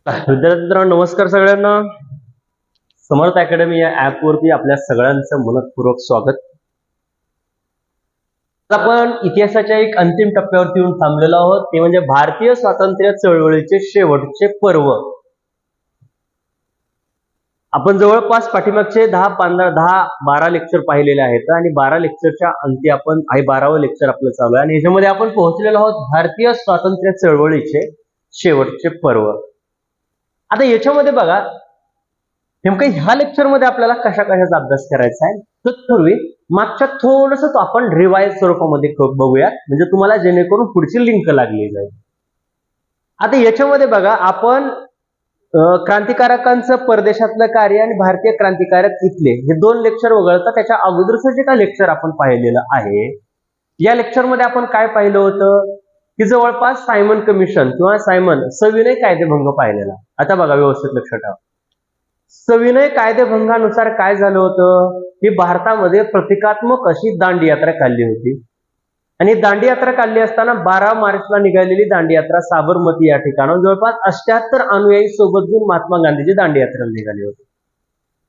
विद्यार्थी मित्रांनो, नमस्कार सगळ्यांना. समर्थ अकॅडमी या ऍप वरती आपल्या सगळ्यांचं मनपूर्वक स्वागत. आपण इतिहासाच्या एक अंतिम टप्प्यावरती येऊन थांबलेलो आहोत, ते म्हणजे भारतीय स्वातंत्र्य चळवळीचे शेवटचे पर्व. आपण जवळपास पाठीमागचे 10-12 लेक्चर पाहिलेले आहेत आणि 12 लेक्चरच्या अंती आपण 12वं लेक्चर आपलं चालू आहे आणि याच्यामध्ये आपण पोहोचलेलो आहोत भारतीय स्वातंत्र्य चळवळीचे शेवटचे पर्व. आता याच्यामध्ये बघा, नेमकं ह्या लेक्चर मध्ये आपल्याला कशा कशाचा अभ्यास करायचा आहे तत्पूर्वी मागच्या थोडस आपण रिवाइज स्वरूपामध्ये बघूया, म्हणजे तुम्हाला जेणेकरून पुढची लिंक लागली जाईल. आता याच्यामध्ये बघा, आपण क्रांतिकारकांचं परदेशातलं कार्य आणि भारतीय क्रांतिकारक इथले हे दोन लेक्चर वगळता त्याच्या अगोदरचं जे काय लेक्चर आपण पाहिलेलं आहे, या लेक्चर मध्ये आपण काय पाहिलं होतं की जवळपास सायमन कमिशन किंवा सायमन सविनय कायदेभंग पाहिलेला. आता बघा, व्यवस्थित लक्षात ठेवा. सविनय कायदेभंगानुसार काय झालं होतं की भारतामध्ये प्रतिकात्मक अशी दांडी यात्रा काढली होती आणि दांडी यात्रा काढली असताना 12 मार्चला निघालेली दांडी यात्रा साबरमती या ठिकाणी जवळपास 78 अनुयायी सोबत घेऊन महात्मा गांधीजी दांडी यात्रेला निघाले होते.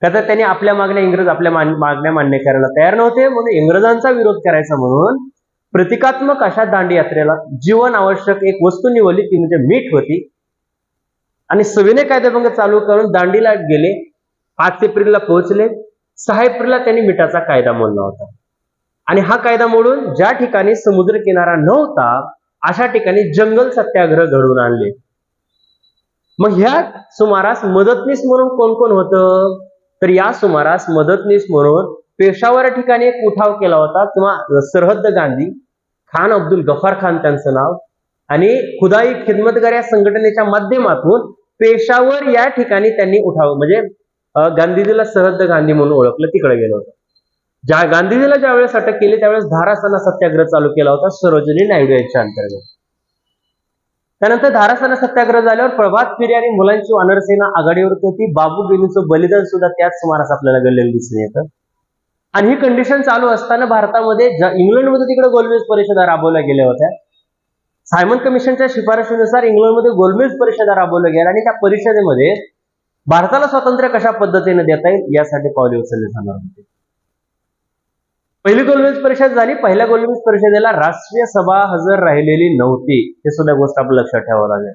तर त्यांनी आपल्या मागण्या आपल्या मागण्या मान्य करायला तयार नव्हते, म्हणून इंग्रजांचा विरोध करायचा म्हणून प्रतिकात्मक अशा दांडी यात्रेला जीवन आवश्यक एक वस्तू निवडली, ती म्हणजे मीठ होती. आणि सविनय कायदेभंग चालू करून दांडीला गेले. 5 एप्रिलला पोहोचले. 6 एप्रिलला त्यांनी मिठाचा कायदा मोडला होता आणि हा कायदा मोडून ज्या ठिकाणी समुद्र किनारा नव्हता अशा ठिकाणी जंगल सत्याग्रह घडवून आणले. मग ह्या सुमारास मदतनीस म्हणून कोण कोण होतं, तर या सुमारास मदतनीस म्हणून पेशावर ठिकाणी एक उठाव केला होता किंवा सरहद्द गांधी, खान अब्दुल गफार खान त्यांचं नाव, आणि खुदाई खिदमतगार या संघटनेच्या माध्यमातून पेशावर या ठिकाणी त्यांनी उठाव म्हणजे गांधीजीला सरहद्द गांधी म्हणून ओळखलं, तिकडे गेलं होतं. गांधीजीला ज्यावेळेस अटक केली त्यावेळेस धारासना सत्याग्रह चालू केला होता सरोजिनी नायडू यांच्या अंतर्गत. त्यानंतर धारासना सत्याग्रह झाल्यावर प्रभात फेरी आणि मुलांची वानरसेना आघाडीवर होती. बाबू गेलूचं बलिदान सुद्धा त्याच सुमारास आपल्याला घडलेलं दिसून येतं. आणि ही कंडिशन चालू असताना भारतामध्ये इंग्लंडमध्ये तिकडे गोलमेज परिषदा राबवल्या गेल्या होत्या. सायमन कमिशनच्या शिफारशीनुसार इंग्लंडमध्ये गोलमेज परिषदा राबवल्या गेल्या आणि त्या परिषदेमध्ये भारताला स्वातंत्र्य कशा पद्धतीने देता येईल यासाठी पावले उचलले जाणार होते. पहिली गोलमेज परिषद झाली. पहिल्या गोलमेज परिषदेला राष्ट्रीय सभा हजर राहिलेली नव्हती, हे सुद्धा गोष्ट आपल्याला लक्षात ठेवावं लागेल.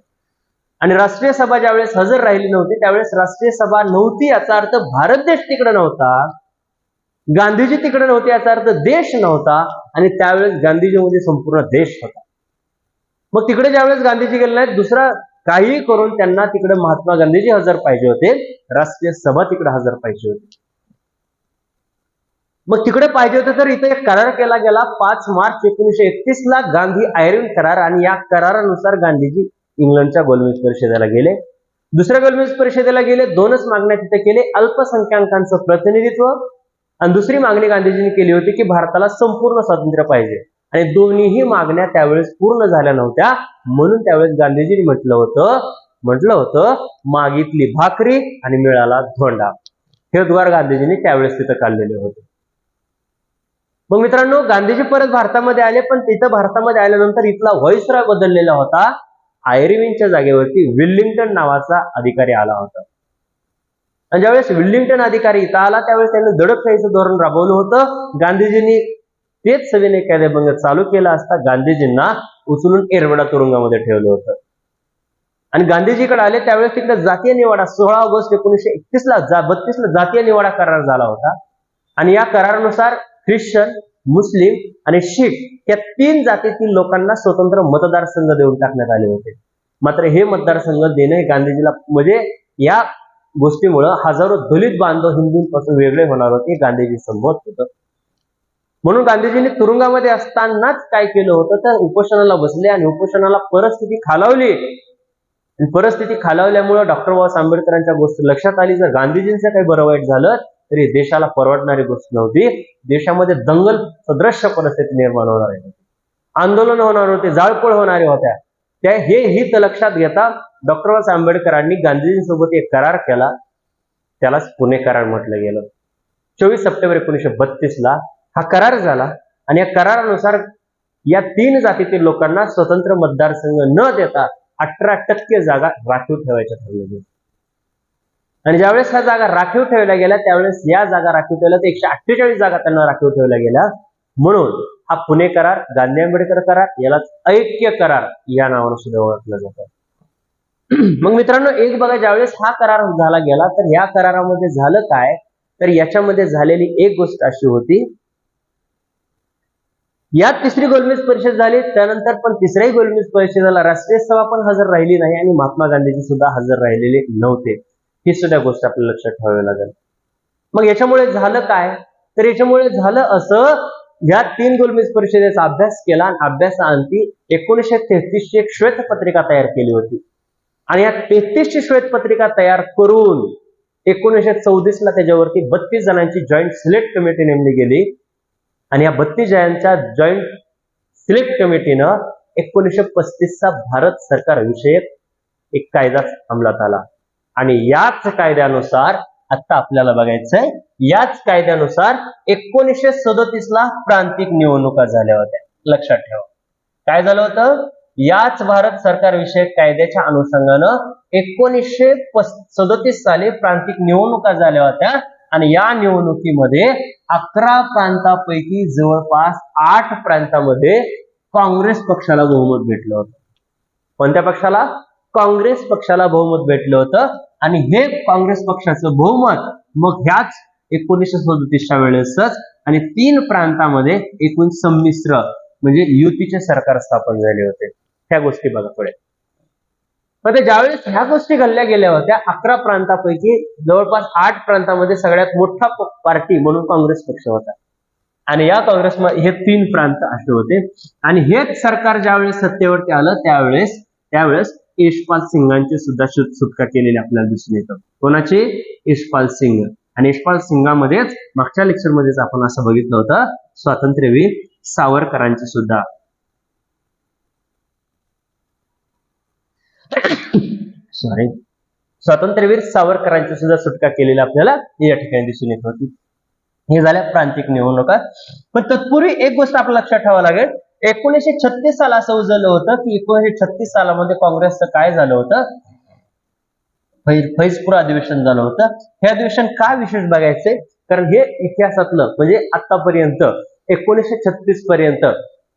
आणि राष्ट्रीय सभा ज्यावेळेस हजर राहिली नव्हती त्यावेळेस राष्ट्रीय सभा नव्हती याचा अर्थ भारत देश तिकडे नव्हता, गांधीजी तिकडे नव्हते याचा अर्थ देश नव्हता, आणि त्यावेळेस गांधीजीमध्ये संपूर्ण देश होता. मग तिकडे ज्यावेळेस गांधीजी गेले नाहीत, दुसरा काही करून त्यांना तिकडे महात्मा गांधीजी हजर पाहिजे होते, राष्ट्रीय सभा तिकडे हजर पाहिजे होती. मग तिकडे पाहिजे होते तर इथे एक करार केला गेला 5 मार्च 1931 ला, गांधी आयर्विन करार, आणि या करारानुसार गांधीजी इंग्लंडच्या गोलमेज परिषदेला गेले. दुसऱ्या गोलमेज परिषदेला गेले. 2च मागण्या तिथे केले, अल्पसंख्याकांचं प्रतिनिधित्व, आणि दुसरी मागणी गांधीजींनी केली होती की भारताला संपूर्ण स्वातंत्र्य पाहिजे, आणि दोन्हीही मागण्या त्यावेळेस पूर्ण झाल्या नव्हत्या. म्हणून त्यावेळेस गांधीजींनी म्हटलं होतं मागितली भाकरी आणि मिळाला धोंडा, हे द्वार गांधीजींनी त्यावेळेस तिथं काढलेले होते. मग मित्रांनो, गांधीजी परत भारतामध्ये आले, पण तिथं भारतामध्ये आल्यानंतर इथला व्हाईसरॉय बदललेला होता. आयर्विनच्या जागेवरती विलिंग्टन नावाचा अधिकारी आला होता. आणि ज्यावेळेस विलिंग्टन अधिकारी इथं आला त्यावेळेस त्यांनी दडपशाहीचं धोरण राबवलं होतं. गांधीजींनी तेच सविनय कायदेभंग चालू केला असता गांधीजींना उचलून एरवडा तुरुंगामध्ये ठेवलं होतं. आणि गांधीजीकडे आले त्यावेळेस तिकडे जातीय निवाडा 16 ऑगस्ट 1931 ला 32 ला जातीय निवाडा करार झाला होता. आणि या करारानुसार ख्रिश्चन, मुस्लिम आणि शीख या 3 जातीतील लोकांना स्वतंत्र मतदारसंघ देऊन टाकण्यात आले होते. मात्र हे मतदारसंघ देणे गांधीजीला, म्हणजे या गोष्टीमुळे हजारो दलित बांधव हिंदूंपासून वेगळे होणार होते, गांधीजी संमत होतं. म्हणून गांधीजींनी तुरुंगामध्ये असतानाच काय केलं होतं तर उपोषणाला बसले, आणि उपोषणाला परिस्थिती खालावली. परिस्थिती खालावल्यामुळे डॉक्टर बाबासाहेब आंबेडकरांच्या गोष्ट लक्षात आली, जर गांधीजींचं काही बरं वाईट झालं तरी देशाला परवडणारी गोष्ट नव्हती. देशामध्ये दंगल सदृश्य परिस्थिती निर्माण होणार आहे, आंदोलन होणार होते, जाळपोळ होणारे होत्या. हे हित लक्षात घेता डॉक्टर बाबासाहेब आंबेडकरांनी गांधीजींसोबत एक करार केला, त्यालाच पुणे करार म्हटलं गेलं. 24 सप्टेंबर 1932 ला हा करार झाला, आणि या करारानुसार या 3 जातीतील लोकांना स्वतंत्र मतदारसंघ न देता 18% जागा राखीव ठेवायच्या ठरलेल्या. आणि ज्यावेळेस ह्या जागा राखीव ठेवल्या गेल्या त्यावेळेस या जागा राखीव ठेवल्या तर 148 जागा त्यांना राखीव ठेवल्या गेल्या. म्हणून हा पुणे करार, गांधी आंबेडकर करार, याला ऐक्य करार या नावाने सुद्धा ओळखलं जातं. मग मित्रांनो, एक बघा, ज्यावेळेस हा करार झाला गेला तर या करारामध्ये झालं काय, तर याच्यामध्ये झालेली एक गोष्ट अशी होती, यात तिसरी गोलमेज परिषद झाली. त्यानंतर पण तिसऱ्याही गोलमेज परिषदेला राष्ट्रीय सभा पण हजर राहिली नाही आणि महात्मा गांधीजी सुद्धा हजर राहिलेले नव्हते. ही सुद्धा गोष्ट आपल्याला लक्षात ठेवावी लागेल. मग याच्यामुळे झालं काय, तर याच्यामुळे झालं असं, या 3 गोलमेज परिषदेचा अभ्यास केला आणि अभ्यासाअंती 1933 ची एक श्वेतपत्रिका तयार केली होती. आणि या 33 ची श्वेतपत्रिका तयार करून 1934 ला त्याच्यावरती 32 जणांची जॉईंट सिलेक्ट कमिटी नेमली गेली. आणि या 32 जणांच्या जॉईंट सिलेक्ट कमिटीनं 1935 चा भारत सरकार विषयक एक कायदा अंमलात आला. आणि याच कायद्यानुसार आता आपल्याला बघायचंय, याच कायद्यानुसार 1937 ला प्रांतिक निवडणुका झाल्या होत्या. लक्षात ठेवा, काय झालं होतं, याच भारत सरकार विषयक कायद्याच्या अनुषंगानं 1937 साली प्रांतिक निवडणुका झाल्या होत्या. आणि या निवडणुकीमध्ये 11 प्रांतापैकी जवळपास 8 प्रांतामध्ये काँग्रेस पक्षाला बहुमत भेटलं होतं. कोणत्या पक्षाला? काँग्रेस पक्षाला बहुमत भेटलं होतं. आणि हे काँग्रेस पक्षाचं बहुमत मग ह्याच 1937च्या वेळेसच आणि 3 प्रांतामध्ये एकूण संमिश्र म्हणजे युतीचे सरकार स्थापन झाले होते. ह्या गोष्टी बघा पुढे. पण ज्यावेळेस ह्या गोष्टी घडल्या गेल्या होत्या, 11 प्रांतापैकी जवळपास 8 प्रांतामध्ये सगळ्यात मोठा पार्टी म्हणून काँग्रेस पक्ष होता. आणि या काँग्रेसमध्ये हे 3 प्रांत असे होते. आणि हेच सरकार ज्यावेळेस सत्तेवरती आलं त्यावेळेस यशपाल सिंगांची सुद्धा सुटका केलेली आपल्याला दिसून येतं. कोणाची? यशपाल सिंग. आणि यशपाल सिंगामध्येच मागच्या लेक्चरमध्येच आपण असं बघितलं होतं, स्वातंत्र्यवीर सावरकरांची सुद्धा स्वातंत्र्यवीर सावरकरांची सुद्धा सुटका केलेली आपल्याला या ठिकाणी दिसून येत होती. हे झाल्या प्रांतिक निवडणुका. पण तत्पूर्वी एक गोष्ट आपल्याला लक्षात ठेवावं लागेल, 1936 साला असं उजवलं होतं की 1936 सालामध्ये काँग्रेसचं काय झालं होतं, फैजपूर अधिवेशन झालं होतं. हे अधिवेशन का विशेष बघायचंय, कारण हे इतिहासातलं म्हणजे आतापर्यंत 1936 पर्यंत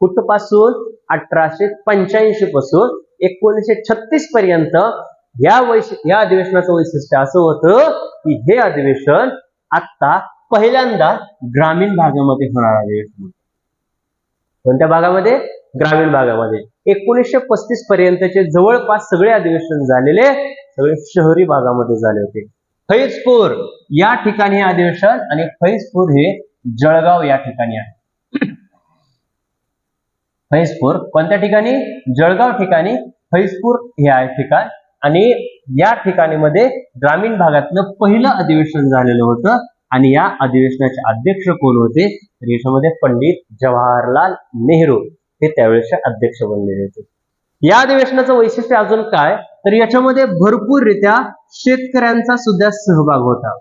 कुठपासून 1885 पासून 1936 पर्यंत या अधिवेशनाचं वैशिष्ट्य असं होतं की हे अधिवेशन आता पहिल्यांदा ग्रामीण भागामध्ये होणार अधिवेशन. कोणत्या भागामध्ये? ग्रामीण भागामध्ये. 1935 पर्यंतचे जवळपास सगळे अधिवेशन झालेले सगळे शहरी भागामध्ये झाले होते. फैजपूर या ठिकाणी हे अधिवेशन, आणि फैजपूर हे जळगाव या ठिकाणी आहे. फैजपूर कोणत्या ठिकाणी? जळगाव ठिकाणी फैजपूर हे आहे ठिकाण. आणि या ठिकाणी मध्ये ग्रामीण भागातलं पहिलं अधिवेशन झालेलं होतं. आणि या अधिवेशनाचे अध्यक्ष कोण होते? तर याच्यामध्ये पंडित जवाहरलाल नेहरू हे त्यावेळेचे अध्यक्ष बनलेले होते. या अधिवेशनाचं वैशिष्ट्य अजून काय, तर याच्यामध्ये भरपूररित्या शेतकऱ्यांचा सुद्धा सहभाग होता.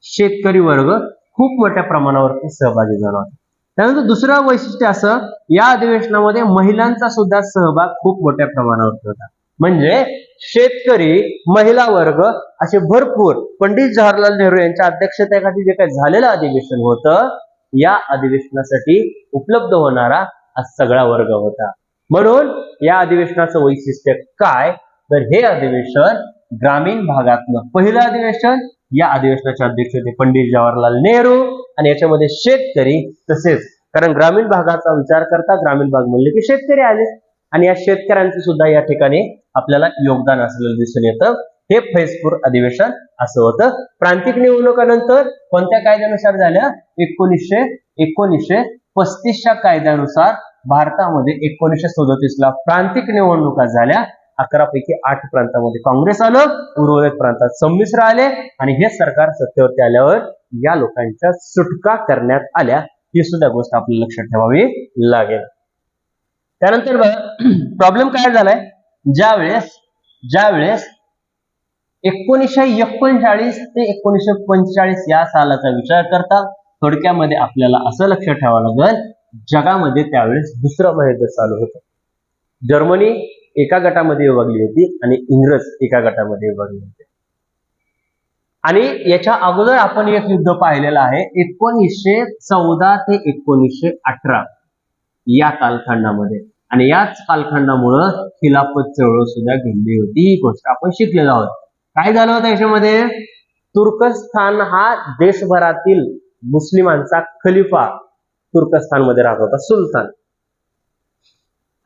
शेतकरी वर्ग खूप मोठ्या प्रमाणावरती सहभागी झाला होता. त्यानंतर दुसरं वैशिष्ट्य असं, या अधिवेशनामध्ये महिलांचा सुद्धा सहभाग खूप मोठ्या प्रमाणावरती होता. म्हणजे शेतकरी, महिला वर्ग असे भरपूर पंडित जवाहरलाल नेहरू यांच्या अध्यक्षतेखाली जे काही झालेलं अधिवेशन होतं, या अधिवेशनासाठी उपलब्ध होणारा हा सगळा वर्ग होता. म्हणून या अधिवेशनाचं वैशिष्ट्य काय, तर हे अधिवेशन ग्रामीण भागातलं पहिलं अधिवेशन. या अधिवेशनाचे अध्यक्ष होते पंडित जवाहरलाल नेहरू. आणि याच्यामध्ये शेतकरी, तसेच कारण ग्रामीण भागाचा विचार करता ग्रामीण भाग म्हणले की शेतकरी आले, आणि या शेतकऱ्यांचे सुद्धा या ठिकाणी आपल्याला योगदान असलेलं दिसून येतं. हे फैजपूर अधिवेशन असं होतं. प्रांतिक निवडणुकानंतर कोणत्या कायद्यानुसार झाल्या? 1935च्या कायद्यानुसार भारतामध्ये 1937 ला प्रांतिक निवडणुका झाल्या. 11 पैकी 8 प्रांतामध्ये काँग्रेस आलं, उर्वरित प्रांतात संमिश्र आले. आणि हे सरकार सत्तेवरती आल्यावर या लोकांच्या सुटका करण्यात आल्या. ही सुद्धा गोष्ट आपल्याला लक्षात ठेवावी लागेल. त्यानंतर प्रॉब्लेम काय झालाय, ज्यावेळेस 1939 ते 1945 या सालाचा विचार करता थोडक्यामध्ये आपल्याला असं लक्षात ठेवावं लागेल, जगामध्ये त्यावेळेस दुसरं महायुद्ध चालू होतं. जर्मनी एका गटामध्ये विभागली होती आणि इंग्रज एका गटामध्ये विभागले होते. आणि याच्या अगोदर आपण एक युद्ध पाहिलेलं आहे 1914 ते 1918 या कालखंडामध्ये. आणि याच कालखंडामुळं खिलाफत चळवळ सुद्धा घडली होती. ही गोष्ट आपण शिकलेलो आहोत. काय झालं होतं याच्यामध्ये? तुर्कस्तान हा देशभरातील मुस्लिमांचा खलिफा तुर्कस्तानमध्ये राहत होता, सुलतान.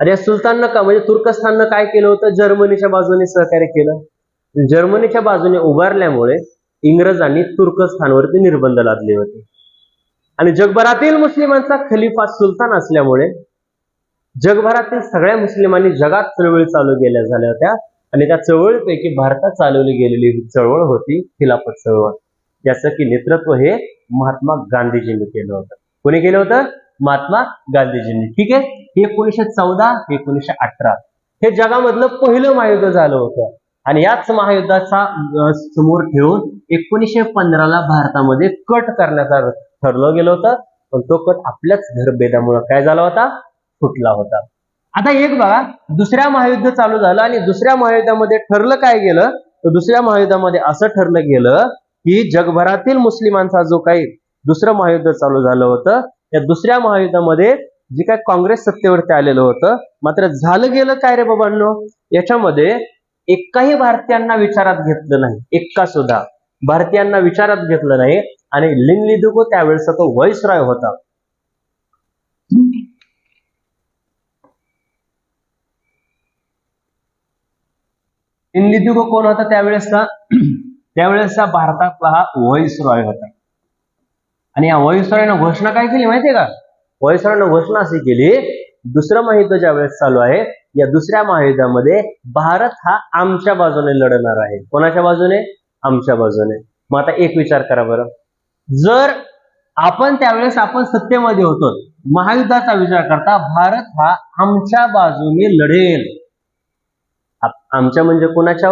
आणि या सुलताननं का म्हणजे तुर्कस्ताननं काय केलं होतं? जर्मनीच्या बाजूने सहकार्य केलं. जर्मनीच्या बाजूने उभारल्यामुळे इंग्रजांनी तुर्कस्तानवरती निर्बंध लादले होते. आणि जगभरातील मुस्लिमांचा खलिफा सुलतान असल्यामुळे जगभरातील सगळ्या मुस्लिमांनी जगात चळवळी चालू केल्या झाल्या होत्या. आणि त्या चळवळीपैकी भारतात चालवली गेलेली चळवळ होती खिलाफत चळवळ, ज्याचं की नेतृत्व हे महात्मा गांधीजींनी केलं होतं. कोणी केलं होतं? महात्मा गांधीजींनी. ठीक आहे. 1914 1918 हे जगामधलं पहिलं महायुद्ध झालं होतं. आणि याच महायुद्धाचा समोर ठेवून 1915 भारतामध्ये कट करण्याचं ठरलं गेलं होतं. पण तो कट आपल्याच घरभेदामुळे काय झाला होता? फुटला होता. आता एक बघा, दुसऱ्या महायुद्ध चालू झालं आणि दुसऱ्या महायुद्धामध्ये ठरलं काय गेलं? तर दुसऱ्या महायुद्धामध्ये असं ठरलं गेलं की जगभरातील मुस्लिमांचा जो काही दुसरं महायुद्ध चालू झालं होतं, त्या दुसऱ्या महायुद्धामध्ये जे काय काँग्रेस सत्तेवरती आलेलं होतं, मात्र झालं गेलं काय रे बाबांनो? याच्यामध्ये एकाही भारतीयांना विचारात घेतलं नाही. एका सुद्धा भारतीयांना विचारात घेतलं नाही. आणि लिनलिदुगो त्यावेळेचा तो व्हाईसरॉय होता. लिनलिदुगो कोण होता त्यावेळेसचा? त्यावेळेसचा भारतातला हा व्हाईसरॉय होता. आणि या व्हाईसरॉयनं घोषणा काय केली माहितीये का? व्हाईसरॉयनं घोषणा अशी केली, दुसरं महायुद्ध ज्यावेळेस चालू आहे, या दुसऱ्या महायुद्धामध्ये भारत हा आमच्या बाजूने लढणार आहे. कोणाच्या बाजूने? आमच्या बाजूने. मग आता एक विचार करा बरं, जर आपण त्यावेळेस आपण सत्तेमध्ये होतो, महायुद्धाचा विचार करता भारत हा आमच्या बाजूने लढेल. आमच्या म्हणजे कोणाच्या?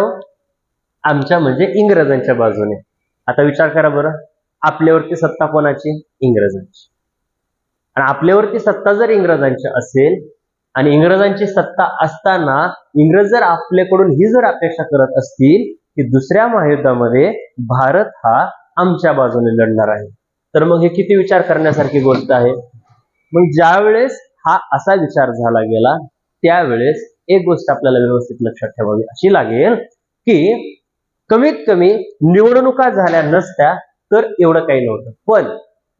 आमच्या म्हणजे इंग्रजांच्या बाजूने. आता विचार करा बरं, आपल्यावरती सत्ता कोणाची? इंग्रजांची. आणि आपल्यावरती सत्ता जर इंग्रजांची असेल आणि इंग्रजांची सत्ता असताना इंग्रज जर आपल्याकडून ही जर अपेक्षा करत असतील की दुसऱ्या महायुद्धामध्ये भारत हा आमच्या बाजूने लढणार आहे, तर मग हे किती विचार करण्यासारखी गोष्ट आहे. मग ज्यावेळेस हा असा विचार झाला गेला त्यावेळेस एक गोष्ट आपल्याला व्यवस्थित लक्षात ठेवावी अशी लागेल की कमीत कमी निवडणुका झाल्या नसत्या तर एवढं काही नव्हतं. पण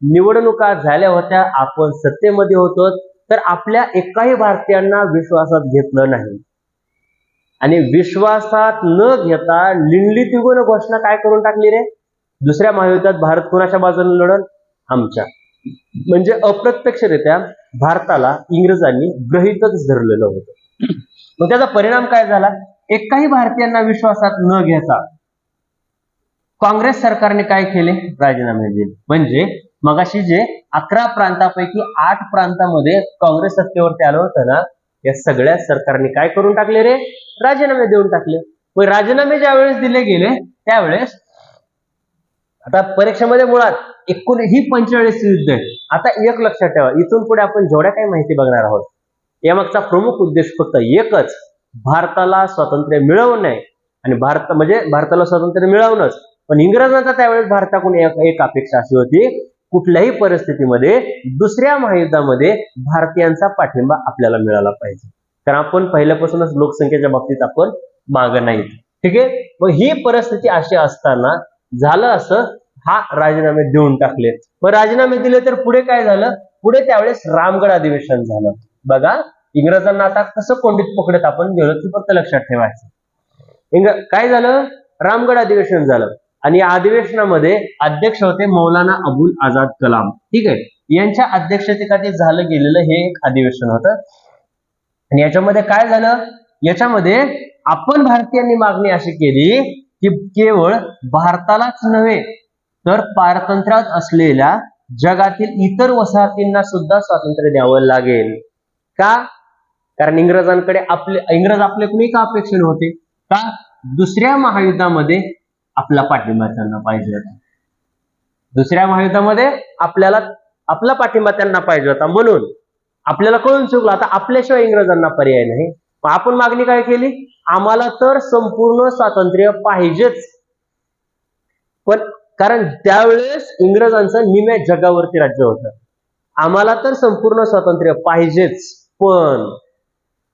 निवडणुका झाल्या होत्या, आपण सत्तेमध्ये होतो, तर आपल्या एकाही भारतीयांना विश्वासात घेतलं नाही. आणि विश्वासात न घेता लिनलिदुगोनं घोषणा काय करून टाकली रे? दुसऱ्या महायुद्धात भारत कोणाच्या बाजूने लढल? आमच्या. म्हणजे अप्रत्यक्षरित्या भारताला इंग्रजांनी गृहीतच धरलेलं होतं. मग त्याचा परिणाम काय झाला? एकाही भारतीयांना विश्वासात न घेता काँग्रेस सरकारने काय केले? राजीनामे दिले. म्हणजे मगाशी जे 11 प्रांतापैकी 8 प्रांतामध्ये काँग्रेस सत्तेवरती आलं होतं ना, या सगळ्या सरकारने काय करून टाकले रे? राजीनामे देऊन टाकले. मग राजीनामे ज्यावेळेस दिले गेले त्यावेळेस आता परीक्षेमध्ये मुळात ही 45 युद्ध आहे. आता एक लक्षात ठेवा, इथून पुढे आपण जेवढ्या काही माहिती बघणार आहोत यामागचा प्रमुख उद्देश फक्त एकच, भारताला स्वातंत्र्य मिळवणे. आणि भारताला स्वातंत्र्य मिळवणंच. पण इंग्रजांचा त्यावेळेस भारताकडून एक अपेक्षा अशी होती, कुठल्याही परिस्थितीमध्ये दुसऱ्या महायुद्धामध्ये भारतीयांचा पाठिंबा आपल्याला मिळाला पाहिजे. कारण आपण पहिल्यापासूनच लोकसंख्येच्या बाबतीत आपण मागे नाही. ठीक आहे. मग ही परिस्थिती अशी असताना झालं असं, हा राजीनामे देऊन टाकले. मग राजीनामे दिले तर पुढे काय झालं? पुढे त्यावेळेस रामगड अधिवेशन झालं. बघा, इंग्रजांना आता कसं कोंडीत पकडत आपण गेलो ते फक्त लक्षात ठेवायचं. काय झालं? रामगड अधिवेशन झालं. आणि या अधिवेशनामध्ये अध्यक्ष होते मौलाना अबुल आझाद कलाम. ठीक आहे. यांच्या अध्यक्षतेखाली झालं गेलेलं हे एक अधिवेशन होतं. आणि याच्यामध्ये काय झालं? याच्यामध्ये आपण भारतीयांनी मागणी अशी केली की केवळ भारतालाच नव्हे तर पारतंत्र्यात असलेल्या जगातील इतर वसाहतींना सुद्धा स्वातंत्र्य द्यावं लागेल. का? कारण इंग्रज आपल्याकडून का अपेक्षित होते? का? दुसऱ्या महायुद्धामध्ये आपला पाठिंबा त्यांना पाहिजे होता. दुसऱ्या महायुद्धामध्ये आपला पाठिंबा त्यांना पाहिजे होता. म्हणून आपल्याला कळून चुकलं आता आपल्याशिवाय इंग्रजांना पर्याय नाही. आपण मागणी काय केली, आम्हाला तर संपूर्ण स्वातंत्र्य पाहिजेच. पण कारण त्यावेळेस इंग्रजांचं निम्या जगावरती राज्य होतं. आम्हाला तर संपूर्ण स्वातंत्र्य पाहिजेच, पण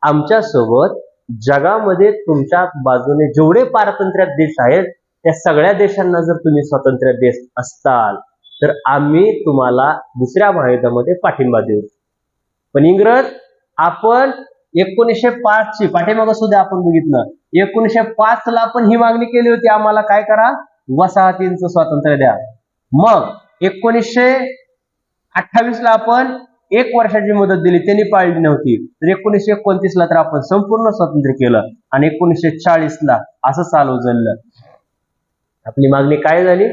आमच्या सोबत जगामध्ये तुमच्या बाजूने जेवढे पारतंत्र्यात देश आहेत त्या सगळ्या देशांना जर तुम्ही स्वातंत्र्य देत असताल तर आम्ही तुम्हाला दुसऱ्या महायुद्धामध्ये पाठिंबा देऊ. पण इंग्रज, आपण 1905 ची पाठीमागं सुद्धा आपण बघितलं, 1905 ला आपण ही मागणी केली होती, आम्हाला काय करा, वसाहतींचं स्वातंत्र्य द्या. मग 1928 ला आपण 1 वर्षाची मुदत दिली, त्यांनी पाळली नव्हती. तर 1929 ला तर आपण संपूर्ण स्वातंत्र्य केलं आणि 1940 ला असं चालू झालं. आपली मागणी काय झाली,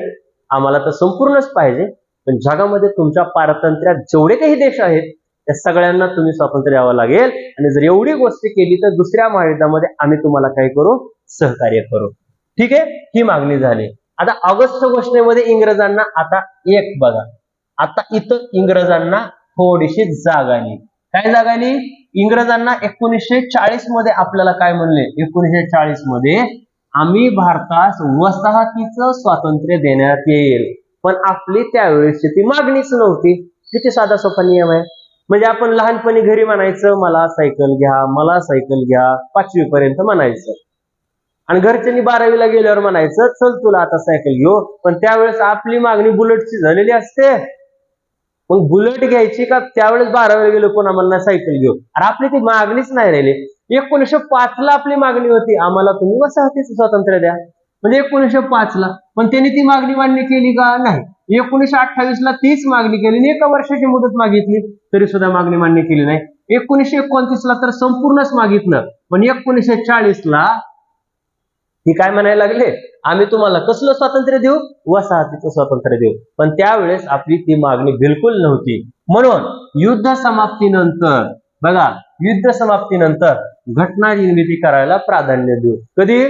आम्हाला तर संपूर्णच पाहिजे, पण जगामध्ये तुमच्या पारतंत्र्यात जेवढे काही देश आहेत त्या सगळ्यांना तुम्ही स्वातंत्र्य द्यावं लागेल. आणि जर एवढी गोष्ट केली तर दुसऱ्या महायुद्धामध्ये आम्ही तुम्हाला काय करू, सहकार्य करू. ठीक आहे, ही मागणी झाली. आता ऑगस्ट घोषणेमध्ये इंग्रजांना आता एक बघा, आता इथं इंग्रजांना थोडीशी जाग आली. काय जाग आली, इंग्रजांना 1940 मध्ये आपल्याला काय म्हणले, 1940 मध्ये आम्ही भारतास वसाहतीचं स्वातंत्र्य देण्यात येईल. पण आपली त्यावेळेसची ती मागणीच नव्हती. किती साधा सोपा नियम आहे. म्हणजे आपण लहानपणी घरी म्हणायचं, मला सायकल घ्या, मला सायकल घ्या, 5वी पर्यंत म्हणायचं. आणि घरच्यांनी 12वी ला गेल्यावर म्हणायचं, चल तुला आता सायकल घेऊ. पण त्यावेळेस आपली मागणी बुलेटची झालेली असते. मग बुलेट घ्यायची का, त्यावेळेस 12वीला गेलो कोण आम्हाला सायकल घेऊ. अरे आपली ती मागणीच नाही राहिली. 1905 ला आपली मागणी होती, आम्हाला तुम्ही वसाहतीचं स्वातंत्र्य द्या. म्हणजे 1905 ला, पण त्यांनी ती मागणी मान्य केली का, नाही. 1928 ला तीच मागणी केली आणि 1 वर्षाची मुदत मागितली तरी सुद्धा मागणी मान्य केली नाही. 1929 ला तर संपूर्णच मागितलं, पण 1940 ला ती काय म्हणायला लागले, आम्ही तुम्हाला कसलं स्वातंत्र्य देऊ, वसाहतीचं स्वातंत्र्य देऊ. पण त्यावेळेस आपली ती मागणी बिलकुल नव्हती. म्हणून युद्ध समाप्तीनंतर बघा, युद्ध समाप्तीनंतर घटना निर्मिती करायला प्राधान्य देऊ. कधी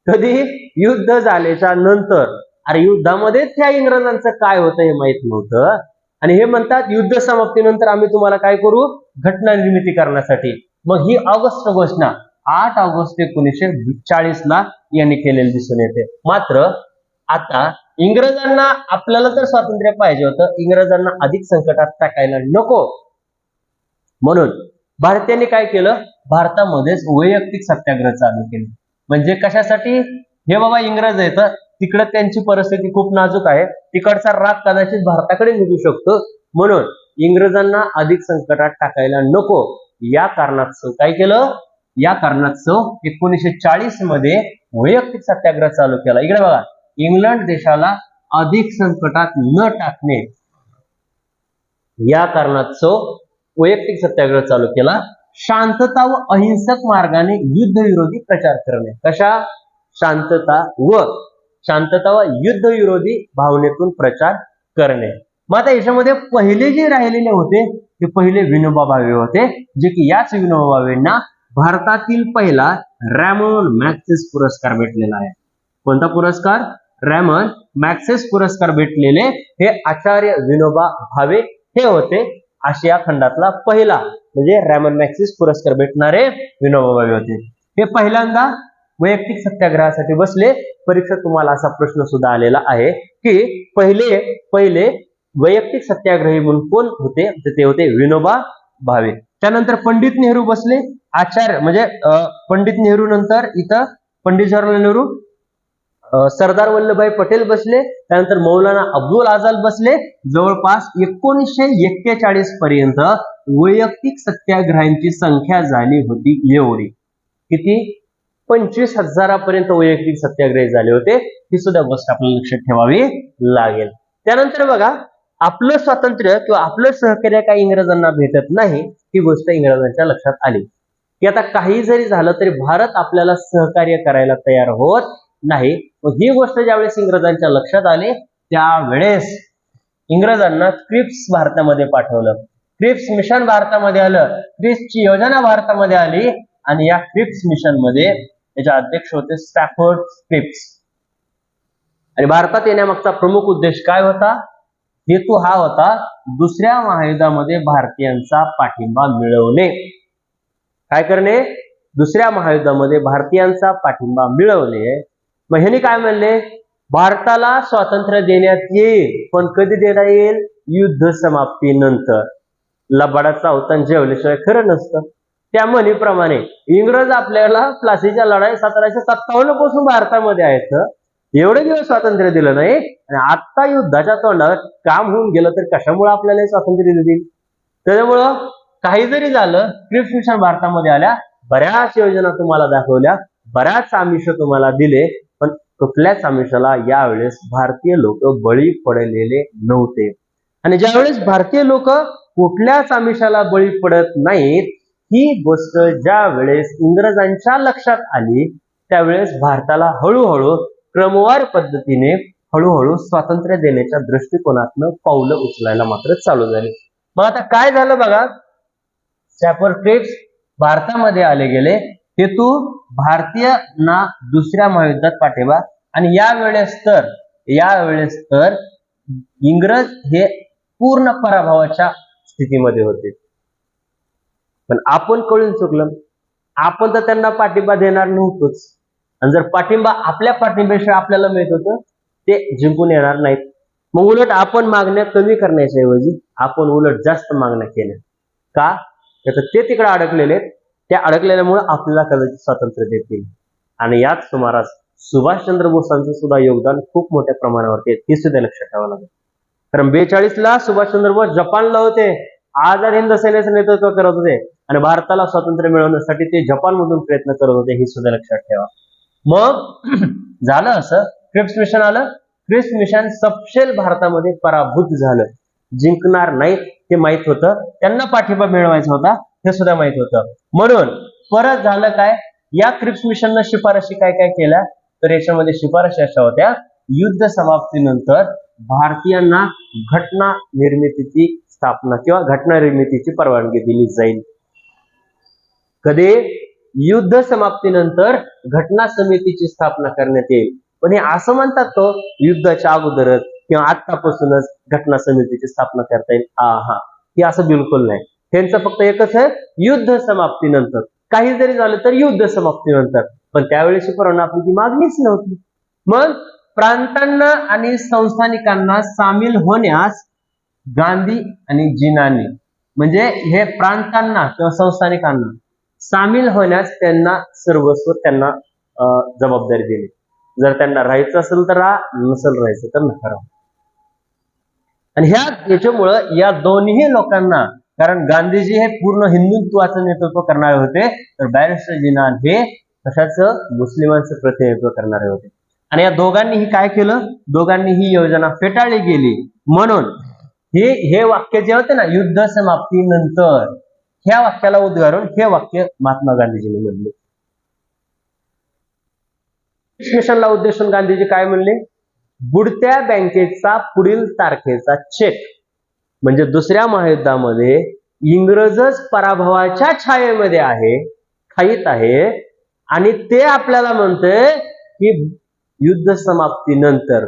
कधी युद्ध झाल्याच्या नंतर. अरे युद्धामध्ये त्या इंग्रजांचं काय होतं हे माहित नव्हतं आणि हे म्हणतात युद्ध समाप्तीनंतर आम्ही तुम्हाला काय करू, घटना निर्मिती करण्यासाठी. मग ही ऑगस्ट घोषणा 8 ऑगस्ट 1940 ला यांनी केलेली दिसून येते. मात्र आता इंग्रजांना, आपल्याला तर स्वातंत्र्य पाहिजे होतं, इंग्रजांना अधिक संकटात टाकायला नको म्हणून भारतीयांनी काय केलं, भारतामध्येच वैयक्तिक सत्याग्रह चालू केले. म्हणजे कशासाठी, हे बाबा इंग्रज आहेत, तिकडे त्यांची परिस्थिती खूप नाजूक आहे, तिकडचा राग कदाचित भारताकडे निघू शकतो, म्हणून इंग्रजांना अधिक संकटात टाकायला नको या कारणास्तव काय केलं, या कारणास्तव 1940 मध्ये वैयक्तिक सत्याग्रह चालू केला. इकडे बघा, इंग्लंड देशाला अधिक संकटात न टाकणे या कारणास्तव वैयक्तिक सत्याग्रह चालू केला. शांतता व अहिंसक मार्गाने युद्धविरोधी प्रचार करणे. कशा, शांतता व युद्धविरोधी भावनेतून प्रचार करणे. मग आता याच्यामध्ये पहिले जे राहिलेले होते ते पहिले विनोबा भावे होते, जे की याच विनोबा भावेंना भारतातील पहिला रॅमन मॅग्सेस पुरस्कार भेटलेला आहे. कोणता पुरस्कार, रॅमन मॅग्सेस पुरस्कार भेटलेले हे आचार्य विनोबा भावे हे होते. आशिया खंडातला पहिला म्हणजे रॅमन मॅग्सेस पुरस्कार भेटणारे विनोबा भावे होते. हे पहिल्यांदा वैयक्तिक सत्याग्रहासाठी बसले. परीक्षेत तुम्हाला असा प्रश्न सुद्धा आलेला आहे की पहिले वैयक्तिक सत्याग्रही म्हणून कोण होते, ते होते विनोबा भावे. त्यानंतर पंडित नेहरू बसले, आचार्य म्हणजे पंडित नेहरू नंतर इथं पंडित जवाहरलाल नेहरू, सरदार वल्लभभाई पटेल बसले, त्यानंतर मौलाना अब्दुल आझाद बसले. जवळपास 1941 पर्यंत वैयक्तिक सत्याग्रहांची संख्या झाली होती एवढी. किती, 25,000 पर्यंत वैयक्तिक सत्याग्रही झाले होते. ही सुद्धा गोष्ट आपल्याला लक्षात ठेवावी लागेल. त्यानंतर बघा, आपलं स्वातंत्र्य किंवा आपलं सहकार्य काही इंग्रजांना भेटत नाही, ही गोष्ट इंग्रजांच्या लक्षात आली की आता काही जरी झालं तरी भारत आपल्याला सहकार्य करायला तयार होत नाही. मग ही गोष्ट ज्यावेळेस इंग्रजांच्या लक्षात आली त्यावेळेस इंग्रजांना क्रिप्स भारतामध्ये पाठवलं. क्रिप्स मिशन भारतामध्ये आलं, क्रिप्सची योजना भारतामध्ये आली आणि या क्रिप्स मिशन मध्ये त्याचे अध्यक्ष होते स्टॅफर्ड क्रिप्स. आणि भारतात येण्यामागचा प्रमुख उद्देश काय होता, हेतू हा होता दुसऱ्या महायुद्धामध्ये भारतीयांचा पाठिंबा मिळवणे. काय करणे, दुसऱ्या महायुद्धामध्ये भारतीयांचा पाठिंबा मिळवले. मग ह्यांनी काय म्हणले, भारताला स्वातंत्र्य देण्यात येईल, पण कधी देण्यात येईल, युद्ध समाप्तीनंतर. लबाडाचा अवतान जेवल्याशिवाय खरं नसतं. त्या म्हणीप्रमाणे इंग्रज आपल्याला प्लासीच्या लढाई 1757 पासून भारतामध्ये आहेत, एवढे दिवस स्वातंत्र्य दिलं नाही, आणि आता युद्धाच्या तोंडावर काम होऊन गेलं तर कशामुळे आपल्याला स्वातंत्र्य देतील. त्याच्यामुळं काही जरी झालं, क्रिप्स मिशन भारतामध्ये आल्या, बऱ्याच योजना तुम्हाला दाखवल्या, बऱ्याच आमिष तुम्हाला दिले, पण कुठल्याच आमिषाला यावेळेस भारतीय लोक बळी पडलेले नव्हते. आणि ज्यावेळेस भारतीय लोक कुठल्याच आमिषाला बळी पडत नाहीत, ही गोष्ट ज्या वेळेस इंग्रजांच्या लक्षात आली, त्यावेळेस भारताला हळूहळू क्रमवार पद्धतीने हळूहळू स्वातंत्र्य देण्याच्या दृष्टिकोनातनं पावलं उचलायला मात्र चालू झाले. मग आता काय झालं बघा, सॅपर ट्रिप्स भारतामध्ये आले गेले, हेतू भारतीयांना दुसऱ्या महायुद्धात पाठिंबा. आणि यावेळेस तर इंग्रज हे पूर्ण पराभवाच्या स्थितीमध्ये होते. पण आपण कळून चुकलं, आपण तर त्यांना पाठिंबा देणार नव्हतोच. आणि जर पाठिंबा आपल्या पाठिंब्याशिवाय आपल्याला मिळत होतं, ते जिंकून येणार नाहीत. मग उलट आपण मागण्या कमी करण्याच्या ऐवजी आपण उलट जास्त मागण्या केल्या. का? ते तिकडे अडकलेले, त्या अडकलेल्यामुळे आपल्याला कदाचित स्वातंत्र्य देतील. आणि याच सुमारास सुभाषचंद्र बोसांचं सुद्धा योगदान खूप मोठ्या प्रमाणावरती आहे, हे सुद्धा लक्षात ठेवावं लागेल. कारण 42ला सुभाषचंद्र बोस जपानला होते, आझाद हिंद सेनेचं नेतृत्व करत होते, आणि भारताला स्वातंत्र्य मिळवण्यासाठी ते जपानमधून प्रयत्न करत होते, हे सुद्धा लक्षात ठेवा. मग झालं असं, क्रिप्स मिशन आलं. क्रिप्स मिशन सपशेल भारतामध्ये पराभूत झालं, जिंकणार नाही हे माहित होतं, त्यांना पाठिंबा मिळवायचा होता हे सुद्धा माहित होतं. म्हणून परत झालं काय, या क्रिप्स मिशननं शिफारशी काय काय केल्या, तर याच्यामध्ये शिफारशी अशा होत्या, युद्ध समाप्तीनंतर भारतीयांना घटना निर्मितीची स्थापना किंवा घटना निर्मितीची परवानगी दिली जाईल. कधी? युद्ध समाप्तीनंतर घटना समितीची स्थापना करण्यात येईल. पण हे असं म्हणतात तो युद्धाच्या अगोदरच किंवा आतापासूनच घटना समितीची स्थापना करता येईल, हे असं बिलकुल नाही. त्यांचं फक्त एकच आहे, युद्ध समाप्तीनंतर. काही जरी झालं तर युद्ध समाप्तीनंतर. पण त्यावेळेची परवाना आपली ती मागणीच नव्हती. मग प्रांतांना आणि संस्थानिकांना सामील होण्यास गांधी आणि जिनांनी, म्हणजे हे प्रांतांना किंवा संस्थानिकांना सामील होण्यास त्यांना सर्वस्व त्यांना जबाबदारी दिली. जर त्यांना राहायचं असेल तर राहा, नसेल राहायचं तर नका राहा. आणि याच्यामुळं या दोन्ही लोकांना, कारण गांधीजी हे पूर्ण हिंदुत्वाचं नेतृत्व करणारे होते, तर बॅरिस्टर जिना हे कशाचं, मुस्लिमांचं प्रतिनिधित्व करणारे होते. आणि या दोघांनीही काय केलं, दोघांनी ही योजना फेटाळली गेली. म्हणून हे वाक्य जे होते ना, युद्ध समाप्तीनंतर, ह्या वाक्याला उद्गारून हे वाक्य महात्मा गांधीजींनी म्हणले. मिशनला उद्देशून गांधीजी काय म्हणले, बुडत्या बँकेचा पुढील तारखेचा चेक. म्हणजे दुसऱ्या महायुद्धामध्ये इंग्रजच पराभवाच्या छायेमध्ये आहे, खाईत आहे, आणि ते आपल्याला म्हणतंय की युद्ध समाप्तीनंतर.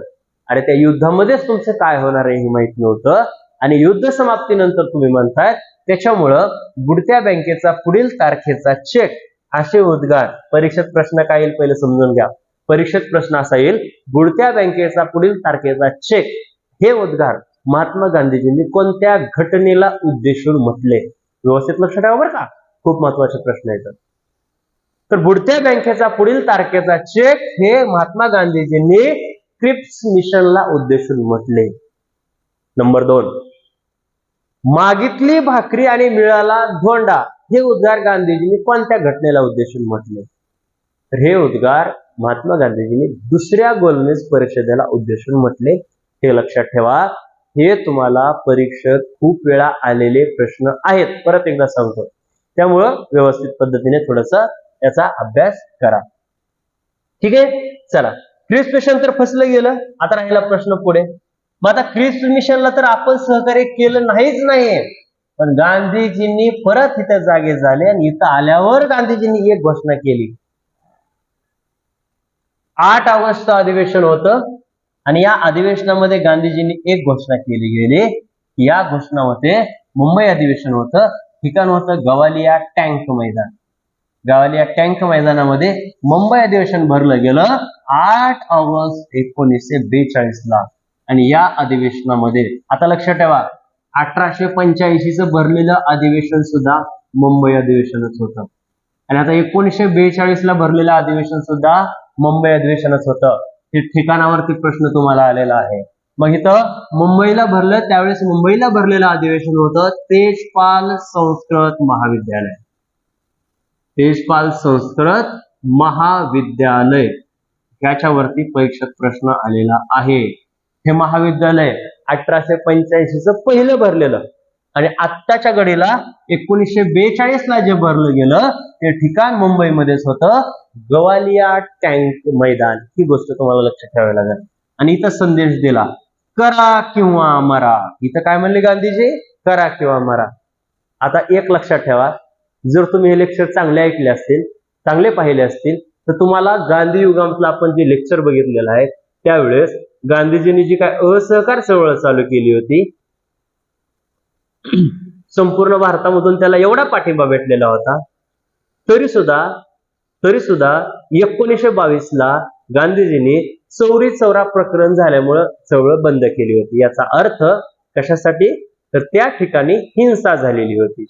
अरे त्या युद्धामध्येच तुमचं काय होणार आहे हे माहित नव्हतं, आणि युद्ध समाप्तीनंतर तुम्ही म्हणताय, त्याच्यामुळं बुडत्या बँकेचा पुढील तारखेचा चेक, असे उद्गार. परीक्षेत प्रश्न काय येईल पहिले समजून घ्या. परीक्षेत प्रश्न असा येईल, बुडत्या बँकेचा पुढील तारखेचा चेक, हे उद्गार महात्मा गांधीजींनी कोणत्या घटनेला उद्देशून म्हटले. व्यवस्थित लक्षात ठेवा बरं का, खूप महत्वाचे प्रश्न येतात. तर बुडत्या बँकेचा पुढील तारखेचा चेक हे महात्मा गांधीजींनी क्रिप्स मिशनला उद्देशून म्हटले. नंबर 2, मागितली भाकरी आणि मिळाला धोंडा, हे उद्गार गांधीजींनी कोणत्या घटनेला उद्देशून म्हटले. तर हे उद्गार महात्मा गांधीजींनी दुसऱ्या गोलमेज परिषदेला उद्देशून म्हटले. हे लक्षात ठेवा, हे तुम्हाला परीक्षेत खूप वेळा आलेले प्रश्न आहेत. परत एकदा सांगतो, त्यामुळं व्यवस्थित पद्धतीने थोडस याचा अभ्यास करा. ठीक आहे, चला. क्रिप्स मिशन तर फसलं गेलं, आता राहिला प्रश्न पुढे. मग आता क्रिप्स मिशनला तर आपण सहकार्य केलं नाहीच नाहीये, पण गांधीजींनी परत इथं जागे झाले, आणि इथं आल्यावर गांधीजींनी एक घोषणा केली. 8 ऑगस्ट अधिवेशन होतं, आणि या अधिवेशनामध्ये गांधीजींनी एक घोषणा केली गेली. या घोषणामध्ये मुंबई अधिवेशन होतं, ठिकाण होतं गवालिया टँक मैदान. गावालिया टँक मैदानामध्ये मुंबई अधिवेशन भरलं गेलं 8 ऑगस्ट 1942 आणि या अधिवेशनामध्ये आता लक्षात ठेवा 1885 भरलेलं अधिवेशन सुद्धा मुंबई अधिवेशनच होतं आणि आता 1942 भरलेलं अधिवेशन सुद्धा मुंबई अधिवेशनच होतं. हे ठिकाणावरती प्रश्न तुम्हाला आलेला आहे. मग इथं मुंबईला भरलं त्यावेळेस मुंबईला भरलेलं अधिवेशन होतं तेजपाल संस्कृत महाविद्यालय. तेजपाल संस्कृत महाविद्यालय याच्यावरती परीक्षेत प्रश्न आलेला आहे. हे महाविद्यालय 1885 पहिलं भरलेलं आणि आत्ताच्या घडीला 1942 जे भरलं गेलं ते ठिकाण मुंबईमध्येच होतं गवालिया टँक मैदान. ही गोष्ट तुम्हाला लक्षात ठेवावी लागेल. आणि इथं संदेश दिला करा किंवा मरा. इथं काय म्हणले गांधीजी? करा किंवा मरा. आता एक लक्षात ठेवा, जर तुम्ही हे लेक्चर चांगले ऐकले असतील, चांगले पाहिले असतील, तर तुम्हाला गांधी युगातलं आपण जे लेक्चर बघितलेलं आहे त्यावेळेस गांधीजींनी जी काय असहकार चळवळ चालू केली होती, संपूर्ण भारतामधून त्याला एवढा पाठिंबा भेटलेला होता, तरी सुद्धा 1922 गांधीजींनी चौरी चौरा प्रकरण झाल्यामुळं चळवळ बंद केली होती. याचा अर्थ कशासाठी? तर त्या ठिकाणी हिंसा झालेली होती.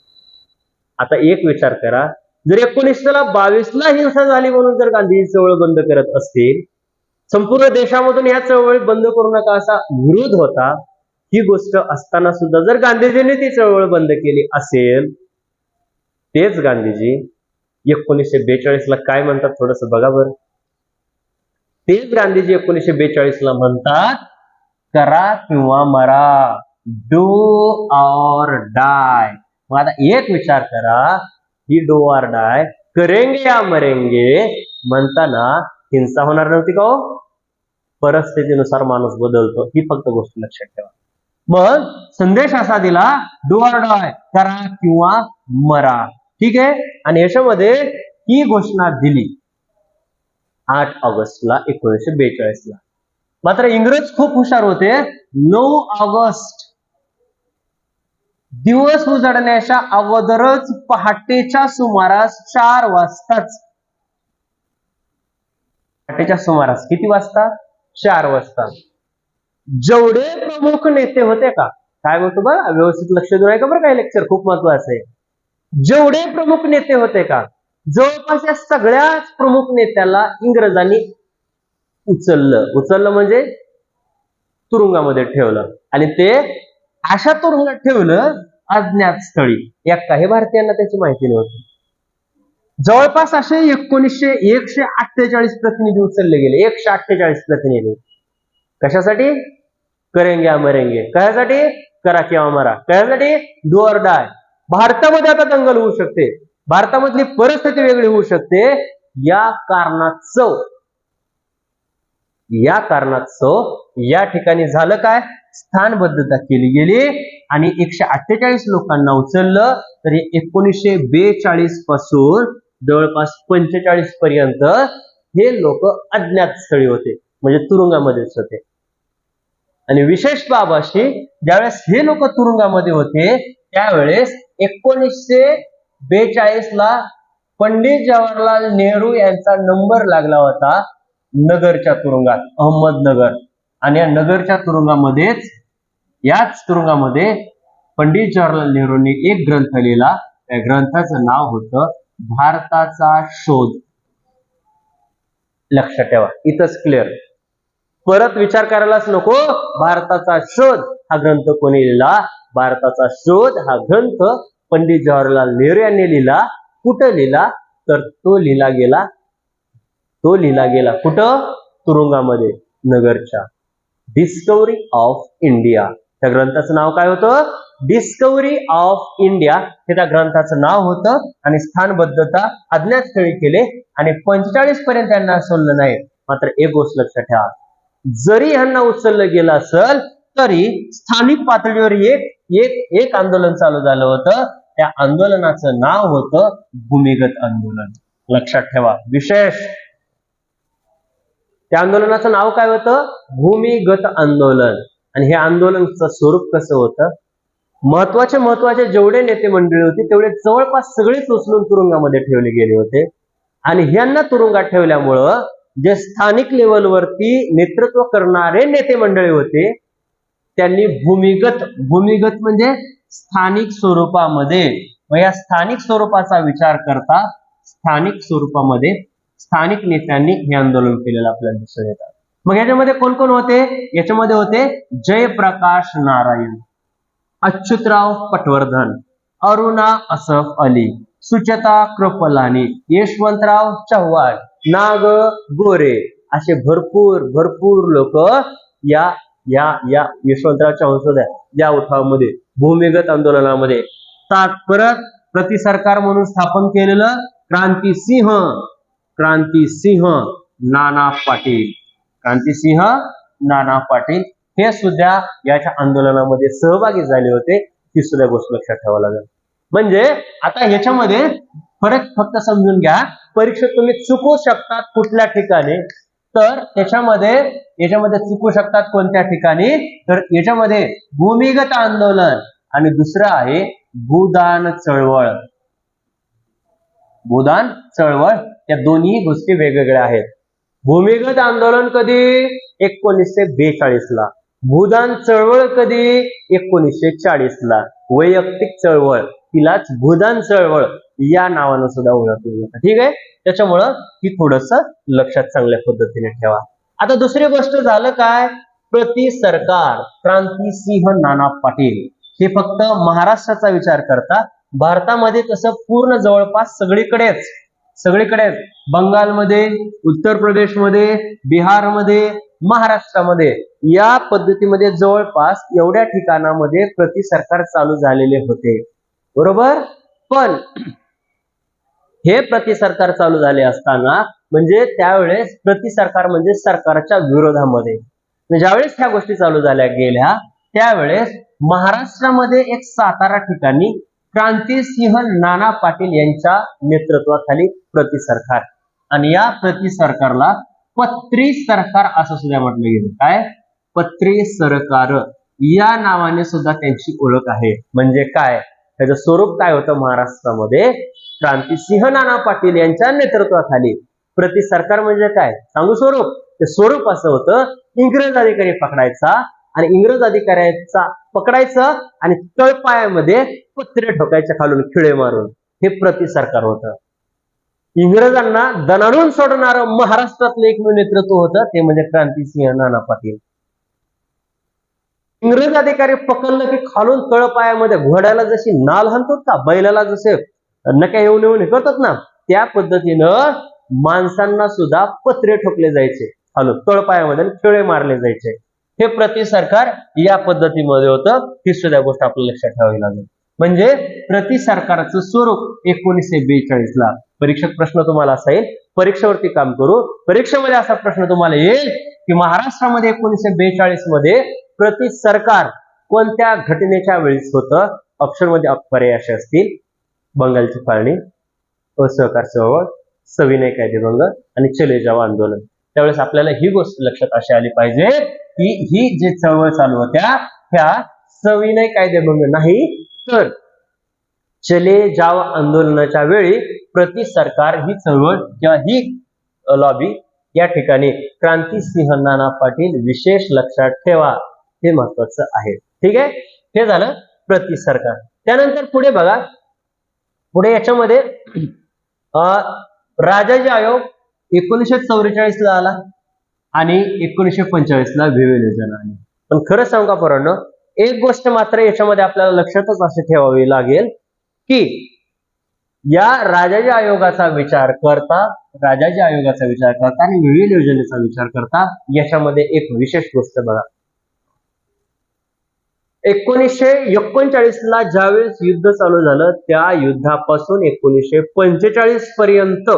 आता एक विचार करा, जर 1922 हिंसा झाली म्हणून जर गांधीजी चळवळ बंद करत असतील, संपूर्ण देशामधून या चळवळी बंद करू नका असा विरोध होता, ही गोष्ट असताना सुद्धा जर गांधीजींनी ती चळवळ बंद केली असेल, तेच गांधीजी 1942 काय म्हणतात थोडस बघा बरं. तेच गांधीजी 1942 म्हणतात करा किंवा मरा, डू और डाय. मग आता एक विचार करा, ही डू और डाय करेंगे या मरेंगे म्हणताना हिंसा होणार नव्हती का हो? परिस्थितीनुसार माणूस बदलतो, ही फक्त गोष्ट लक्षात ठेवा. मग संदेश असा दिला डू और डाय, करा किंवा मरा. ठीक आहे. आणि याच्यामध्ये ही घोषणा दिली 8 ऑगस्टला 1942. मात्र इंग्रज खूप हुशार होते. 9 ऑगस्ट दिवस उजडण्याच्या अगोदरच पहाटेच्या सुमारास 4 वाजताच, पहाटेच्या सुमारास किती वाजता? 4 वाजता जेवढे प्रमुख नेते होते का, काय म्हणतो बरं, व्यवस्थित लक्ष देऊ नका बरं, काय लेक्चर खूप महत्वाचं आहे. जेवढे प्रमुख नेते होते का, जवळपास या सगळ्याच प्रमुख नेत्याला इंग्रजांनी उचललं म्हणजे तुरुंगामध्ये ठेवलं. आणि ते अशा तुरुंगात ठेवलं अज्ञात स्थळी. काही भारतीयांना त्याची माहिती नव्हती. जवळपास असे 148 प्रतिनिधी उचलले गेले. 148 प्रतिनिधी. कशासाठी? करेंगे या मरेंगे. कशासाठी? करा किंवा मरा. कशासाठी? डू और डाय. भारतामध्ये आता दंगल होऊ शकते, भारतामधली परिस्थिती वेगळी होऊ शकते, या कारणास्तव या ठिकाणी झालं काय? स्थानबद्धता केली गेली आणि 148 लोकांना उचललं. तरी 1942 पासून जवळपास 45 पर्यंत हे लोक अज्ञात स्थळी होते, म्हणजे तुरुंगामध्येच होते. आणि विशेष बाब अशी, ज्यावेळेस हे लोक तुरुंगामध्ये होते त्यावेळेस 1942 पंडित जवाहरलाल नेहरू यांचा नंबर लागला होता नगरच्या तुरुंगात, अहमदनगर. आणि या नगरच्या तुरुंगामध्येच, याच तुरुंगामध्ये पंडित जवाहरलाल नेहरूंनी एक ग्रंथ लिहिला. त्या ग्रंथाचं नाव होतं भारताचा शोध. लक्षात ठेवा, इथंच क्लिअर, परत विचार करायलाच नको. भारताचा शोध हा ग्रंथ कोणी लिहिला? भारताचा शोध हा ग्रंथ पंडित जवाहरलाल नेहरू यांनी लिहिला. कुठं लिहिला? तर तो लिहिला गेला कुठं? तुरुंगामध्ये, नगरच्या. डिस्कवरी ऑफ इंडिया, त्या ग्रंथाचं नाव काय होतं? डिस्कवरी ऑफ इंडिया हे त्या ग्रंथाचं नाव होतं. आणि स्थानबद्धता अज्ञात स्थळी केले आणि 45 पर्यंत त्यांना सोडलं नाही. मात्र एक गोष्ट लक्षात ठेवा, जरी ह्यांना उचललं गेलं असेल तरी स्थानिक पातळीवर एक आंदोलन चालू झालं होतं. त्या आंदोलनाचं नाव होतं भूमिगत आंदोलन. लक्षात ठेवा, विशेष, त्या आंदोलनाचं नाव काय होतं? भूमिगत आंदोलन. आणि हे आंदोलनाचं स्वरूप कसं होतं? महत्वाचे जेवढे नेते मंडळी होती तेवढे जवळपास सगळेच उचलून तुरुंगामध्ये ठेवले गेले होते. आणि ह्यांना तुरुंगात ठेवल्यामुळं जे स्थानिक लेवलवरती नेतृत्व करणारे नेते मंडळी होते त्यांनी भूमिगत म्हणजे स्थानिक स्वरूपामध्ये, मग या स्थानिक स्वरूपाचा विचार करता स्थानिक स्वरूपामध्ये स्थानिक नेत्यांनी हे आंदोलन केलेलं आपल्याला दिसून येतात. मग याच्यामध्ये कोण कोण होते? याच्यामध्ये होते जयप्रकाश नारायण, अच्युतराव पटवर्धन, अरुणा असफ अली, सुचेता कृपलानी, यशवंतराव चव्हाण, नाग गोरे, असे भरपूर लोक या या या यशवंतराव चव्हाण सुद्धा या उठावामध्ये भूमिगत आंदोलनामध्ये. परत प्रतिसरकार म्हणून स्थापन केलेलं क्रांतिसिंह नाना पाटील हे सुद्धा याच्या आंदोलनामध्ये सहभागी झाले होते. ही सुद्धा गोष्ट लक्षात ठेवावं लागेल. म्हणजे आता ह्याच्यामध्ये फरक फक्त समजून घ्या. परीक्षेत तुम्ही चुकू शकतात कुठल्या ठिकाणी, तर याच्यामध्ये चुकू शकतात कोणत्या ठिकाणी, तर याच्यामध्ये भूमिगत आंदोलन आणि दुसरं आहे भूदान चळवळ. या दोन्ही गोष्टी वेगवेगळ्या आहेत. भूमिगत आंदोलन कधी? 1942 ला. भूदान चळवळ कधी? 1940 ला. वैयक्तिक चळवळ तिलाच भूदान चळवळ या नावानं सुद्धा ओळखलं जातं. ठीक आहे, त्याच्यामुळं ही थोडस लक्षात चांगल्या पद्धतीने ठेवा. आता दुसरी गोष्ट झालं काय? प्रतिसरकार क्रांतिसिंह नाना पाटील हे फक्त महाराष्ट्राचा विचार करता. भारतामध्ये तसं पूर्ण जवळपास सगळीकडेच बंगालमध्ये, उत्तर प्रदेशमध्ये, बिहारमध्ये, महाराष्ट्रामध्ये या पद्धतीमध्ये जवळपास एवढ्या ठिकाणामध्ये प्रतिसरकार चालू झालेले होते. बरोबर. पण हे प्रतिसरकार चालू झाले असताना म्हणजे त्यावेळेस प्रतिसरकार म्हणजे सरकारच्या विरोधामध्ये. ज्यावेळेस ह्या गोष्टी चालू झाल्या गेल्या त्यावेळेस महाराष्ट्रामध्ये एक सातारा ठिकाणी क्रांतिसिंह नाना पाटील यांच्या नेतृत्वाखाली प्रतिसरकार, आणि या प्रतिसरकारला पत्री सरकार असं सुद्धा म्हटलं गेलं. काय? पत्री सरकार या नावाने सुद्धा त्यांची ओळख आहे. म्हणजे काय? त्याचं स्वरूप काय होतं? महाराष्ट्रामध्ये क्रांतिसिंह नाना पाटील यांच्या नेतृत्वाखाली प्रतिसरकार म्हणजे काय सांगू स्वरूप? ते स्वरूप असं होतं, इंग्रज अधिकारी पकडायचा आणि इंग्रज अधिकाऱ्याचा पकडायचं आणि तळपायामध्ये पत्रे ठोकायच्या खालून खिळे मारून. हे प्रतिसरकार होतं. इंग्रजांना दणाणून सोडणारं महाराष्ट्रातलं एकमेव नेतृत्व होतं ते म्हणजे क्रांतिसिंह नाना पाटील. इंग्रज अधिकारी पकडलं की खालून तळपायामध्ये घोड्याला जशी नाल हाणतात का, बैलाला जसे नक्या येऊन करतात ना, त्या पद्धतीनं माणसांना सुद्धा पत्रे ठोकले जायचे खालून तळपायामध्ये, खिळे मारले जायचे. हे प्रतिसरकार या पद्धतीमध्ये होतं. ही सुद्धा गोष्ट आपल्याला लक्षात ठेवावी लागेल. म्हणजे प्रतिसरकारचं स्वरूप 1942 ला. परीक्षक प्रश्न तुम्हाला असा येईल, परीक्षेवरती काम करू. परीक्षेमध्ये असा प्रश्न तुम्हाला येईल की महाराष्ट्रामध्ये 1942 मध्ये प्रतिसरकार कोणत्या घटनेच्या वेळेस होतं? ऑप्शनमध्ये पर्याय असे असतील: बंगालची फाळणी, असहकार चळवळ, सविनय कायदेभंग आणि चले जाव आंदोलन. त्यावेळेस आपल्याला ही गोष्ट लक्षात अशी आली पाहिजे की ही जे चळवळ चालू होत्या ह्या सविनय कायदेभंग नाही तर चले जाव आंदोलनाच्या वेळी प्रतिसरकार ही चळवळ किंवा ही लॉबी या ठिकाणी क्रांतिसिंह नाना पाटील विशेष लक्षात ठेवा, हे महत्वाचं आहे. ठीक आहे, हे झालं प्रतिसरकार. त्यानंतर पुढे बघा, पुढे याच्यामध्ये राजाजी आयोग 1944 ला आला आणि 1945 ला विवेक योजना आली. पण खरं सांगू का पोरांनो, एक गोष्ट मात्र याच्यामध्ये आपल्याला लक्षातच असे ठेवावी लागेल की या राजाजी आयोगाचा विचार करता आणि विवेक योजनेचा विचार करता याच्यामध्ये एक विशेष गोष्ट बघा. 1939 ला ज्यावेळेस युद्ध चालू झालं त्या युद्धापासून 1945 पर्यंत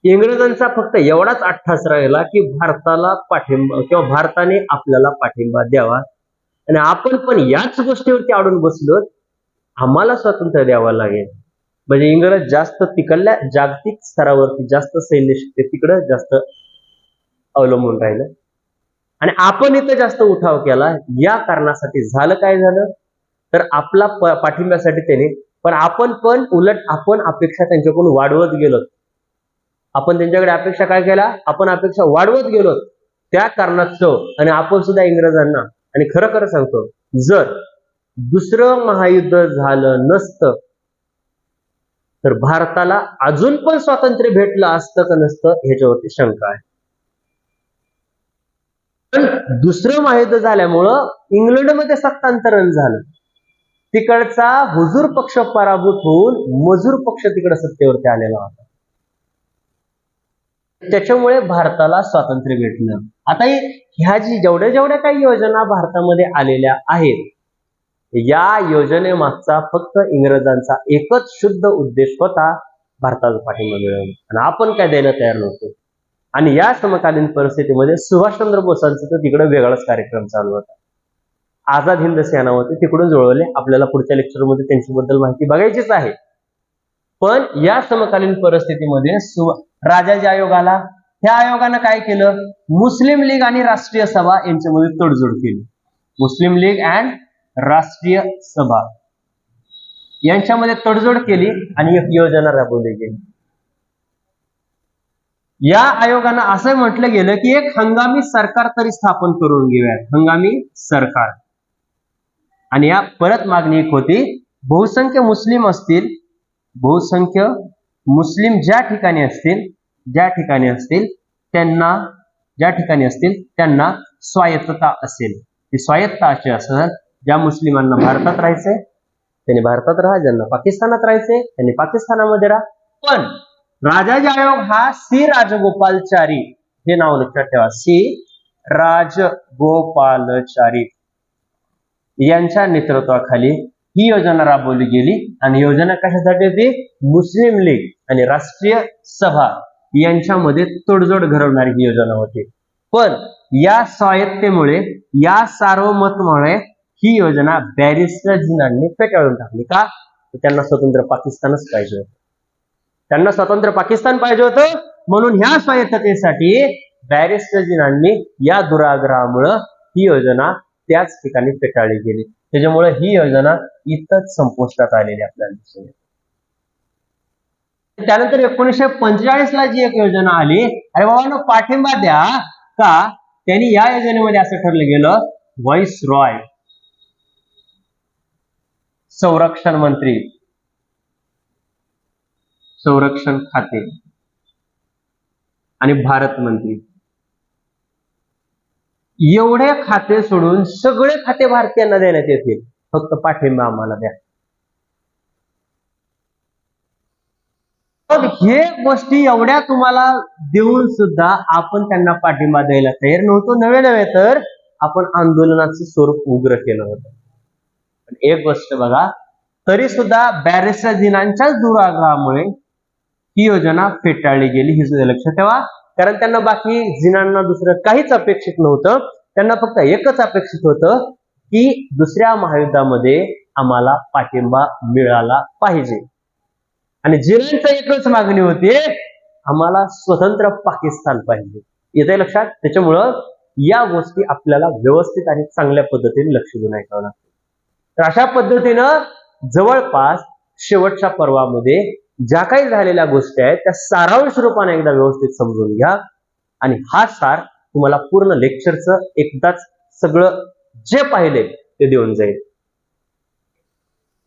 इंग्रजांचा फक्त एवढाच अट्टास राहिला की भारताला पाठिंबा किंवा भारताने आपल्याला पाठिंबा द्यावा, आणि आपण पण याच गोष्टीवरती अडून बसलो, आम्हाला स्वातंत्र्य द्यावं लागेल. म्हणजे इंग्रज जास्त तिकडल्या जागतिक स्तरावरती जास्त सैन्य शक्ती तिकडे जास्त अवलंबून राहिलं. आणि आपण इथं जास्त उठाव केला. या कारणासाठी झालं काय झालं तर आपला पाठिंब्यासाठी त्याने पण आपण पण उलट आपण अपेक्षा त्यांच्याकडून वाढवत गेलो. आपण त्यांच्याकडे अपेक्षा काय केल्या आपण अपेक्षा वाढवत गेलो त्या कारणास्तव आणि आपण सुद्धा इंग्रजांना आणि खरं खरं सांगतो जर दुसरं महायुद्ध झालं नसतं तर भारताला अजून पण स्वातंत्र्य भेटलं असतं का नसतं ह्याच्यावरती शंका आहे. पण दुसरं महायुद्ध झाल्यामुळं इंग्लंडमध्ये सत्तांतरण झालं. तिकडचा हुजूर पक्ष पराभूत होऊन मजूर पक्ष तिकडे सत्तेवरती आलेला होता. त्याच्यामुळे भारताला स्वातंत्र्य भेटलं. आता ह्या जेवढ्या काही योजना भारतामध्ये आलेल्या आहेत या योजनेमागचा फक्त इंग्रजांचा एकच शुद्ध उद्देश होता भारताचा पाठिंबा मिळवणं आणि आपण काय द्यायला तयार नव्हतो. आणि या समकालीन परिस्थितीमध्ये सुभाषचंद्र बोसांचा तर तिकडे वेगळाच कार्यक्रम चालू होता. आझाद हिंद सेना होते तिकडून जुळवले. आपल्याला पुढच्या लेक्चरमध्ये त्यांच्याबद्दल माहिती बघायचीच आहे. पण या समकालीन परिस्थितीमध्ये राजाजी आयोग आला. त्या आयोगानं काय केलं मुस्लिम लीग आणि राष्ट्रीय सभा यांच्यामध्ये तडजोड केली. मुस्लिम लीग अँड राष्ट्रीय सभा यांच्यामध्ये तडजोड केली आणि एक योजना राबवली गेली. या आयोगानं असं म्हटलं गेलं की एक हंगामी सरकार तरी स्थापन करून घेऊयात. हंगामी सरकार. आणि या परत मागणी एक होती बहुसंख्य मुस्लिम असतील बहुसंख्य मुस्लिम ज्या ठिकाणी असतील त्यांना स्वायत्तता असेल. ती स्वायत्ता अशी असेल ज्या मुस्लिमांना भारतात राहायचंय त्यांनी भारतात राहा, ज्यांना पाकिस्तानात राहायचंय त्यांनी पाकिस्तानामध्ये राहा. पण राजाजी आयोग हा सी राजगोपालचारी हे नाव लक्षात ठेवा. सी राजगोपालचारी यांच्या नेतृत्वाखाली ही योजना राबवली गेली. आणि योजना कशासाठी होती मुस्लिम लीग आणि राष्ट्रीय सभा यांच्यामध्ये तडजोड घडवणारी ही योजना होती. पण या स्वायत्तेमुळे या सार्वमतमुळे ही योजना बॅरिस्टर जिनांनी फेटाळून टाकली. का त्यांना स्वतंत्र पाकिस्तानच पाहिजे होतं. त्यांना स्वतंत्र पाकिस्तान पाहिजे होतं म्हणून ह्या स्वायत्ततेसाठी बॅरिस्टर जिनांनी या दुराग्रहामुळे ही योजना त्याच ठिकाणी फेटाळली गेली. त्याच्यामुळे ही योजना इथंच संपुष्टात आलेली आपल्याला दिसून येते. त्यानंतर 1945 ला जी एक योजना आली अरे बाबांनो पाठिंबा द्या का त्यांनी या योजनेमध्ये असं ठरलं गेलं व्हाईस रॉय संरक्षण मंत्री संरक्षण खाते आणि भारत मंत्री एवढे खाते सोडून सगळे खाते भारतीयांना देण्यात येतील फक्त पाठिंबा आम्हाला द्या. हे गोष्टी एवढ्या तुम्हाला देऊन सुद्धा आपण त्यांना पाठिंबा द्यायला तयार नव्हतो. नव्हे तर आपण आंदोलनाचं स्वरूप उग्र केलं होतं. पण एक गोष्ट बघा तरी सुद्धा बॅरिस्टर जिनांच्याच दुराग्रहामुळे ही योजना फेटाळली गेली. ही सुद्धा लक्षात ठेवा. कारण त्यांना बाकी जिनांना दुसरं काहीच अपेक्षित नव्हतं. त्यांना फक्त एकच अपेक्षित होतं की दुसऱ्या महायुद्धामध्ये आम्हाला पाठिंबा मिळाला पाहिजे. आणि जिनांचं एकच मागणी होती आम्हाला स्वतंत्र पाकिस्तान पाहिजे. येते लक्षात. त्याच्यामुळं या गोष्टी आपल्याला व्यवस्थित आणि चांगल्या पद्धतीने लक्ष देऊन ऐकावं लागतं. तर अशा पद्धतीनं जवळपास शेवटच्या पर्वामध्ये ज्या काही झालेल्या गोष्टी आहेत त्या सारांश रूपाने एकदा व्यवस्थित समजून घ्या. आणि हा सार तुम्हाला पूर्ण लेक्चरचं एकदाच सगळं जे पाहिले ते देऊन जाईल.